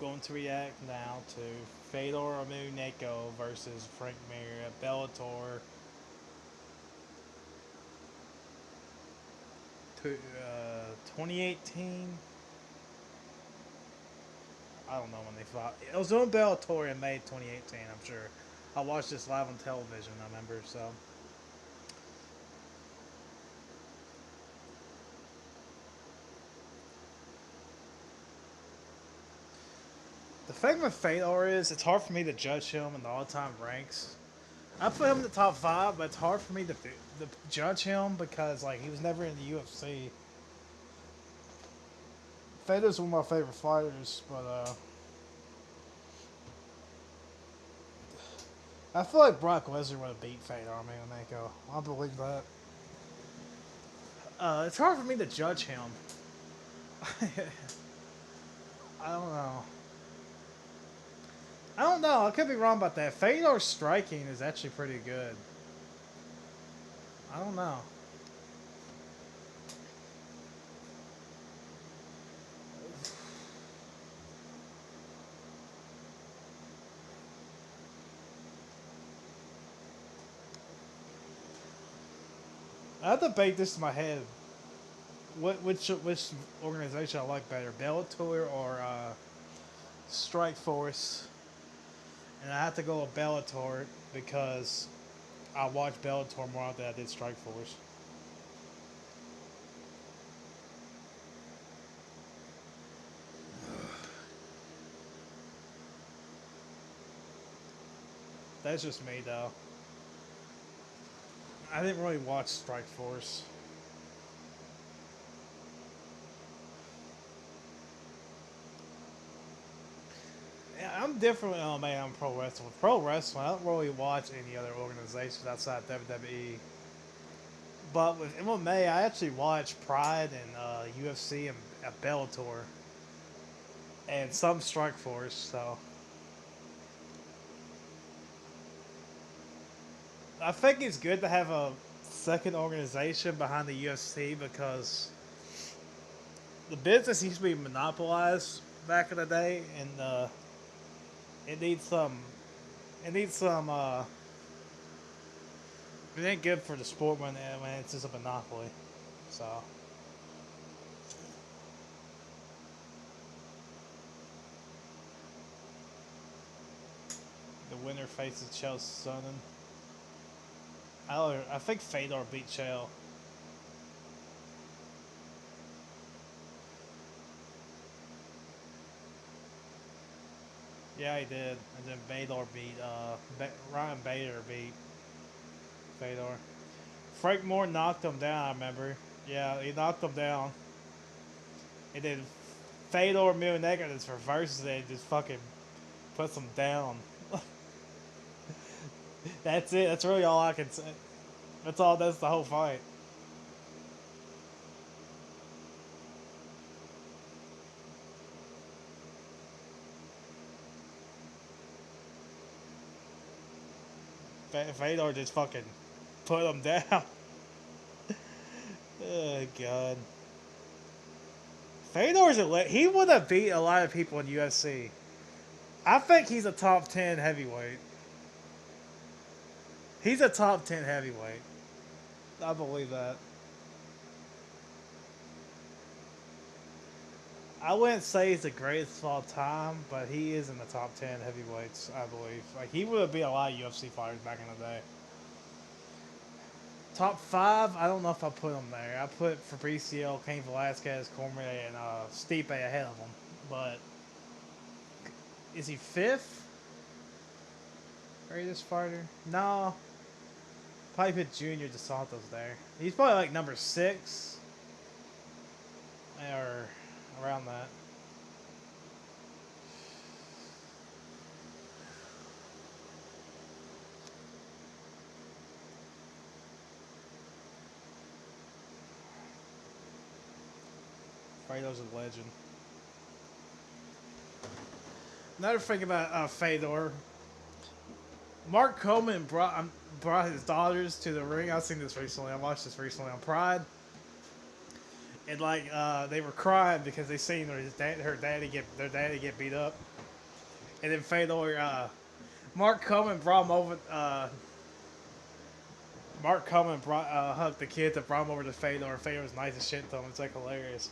going to react now to Fedor Emelianenko versus Frank Mir at Bellator 2018. I don't know when they fought. It was on Bellator in May 2018, I'm sure. I watched this live on television, I remember, so. The thing with Fedor is, it's hard for me to judge him in the all-time ranks. I put him in the top 5, but it's hard for me to judge him because, like, he was never in the UFC. Fedor's one of my favorite fighters, but, I feel like Brock Lesnar would have beat Fedor Emelianenko. I believe that. It's hard for me to judge him. I don't know. I don't know. I could be wrong about that. Fedor's striking is actually pretty good. I don't know. I have to debate this in my head. Which organization I like better, Bellator or Strike Force? And I have to go with Bellator because I watch Bellator more than I did Strike Force. That's just me though. I didn't really watch Strike Force. Yeah, I'm different. Oh man, I'm pro wrestling. With pro wrestling, I don't really watch any other organizations outside WWE. But with MMA, I actually watch Pride and UFC and Bellator and some Strike Force. So I think it's good to have a second organization behind the UFC because the business used to be monopolized back in the day, and it needs some. It needs some. It ain't good for the sport when it's just a monopoly. So. The winner faces Chael Sonnen. I think Fedor beat Chael. Yeah, he did. And then Fedor beat, Ryan Bader beat Fedor. Frank Moore knocked him down, I remember. Yeah, he knocked him down. And then Fedor Emelianenko just reverses it and just fucking puts him down. That's it. That's really all I can say. That's the whole fight. Fedor just fucking put him down. Oh, God. He would have beat a lot of people in UFC. I think he's a top 10 heavyweight. He's a top 10 heavyweight. I believe that. I wouldn't say he's the greatest of all time, but he is in the top 10 heavyweights, I believe. Like, he would have beat a lot of UFC fighters back in the day. Top 5, I don't know if I put him there. I put Fabricio, Cain Velasquez, Cormier, and Stipe ahead of him. But is he 5th? Greatest fighter? No. Probably put Junior Dos Santos there. He's probably like number 6. Or around that. Fredo's a legend. Another thing about Fedor. Mark Coleman brought his daughters to the ring. I've seen this recently. I watched this recently on Pride. and like they were crying because they seen their daddy get beat up, and then Fedor, Mark Cummins brought him over. Mark Cummins brought hugged the kid that brought him over to Fedor. And Fedor was nice as shit to him. It's like hilarious.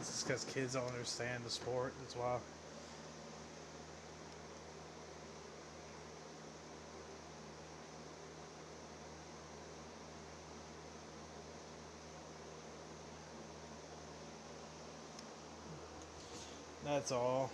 It's just because kids don't understand the sport. That's why. That's all.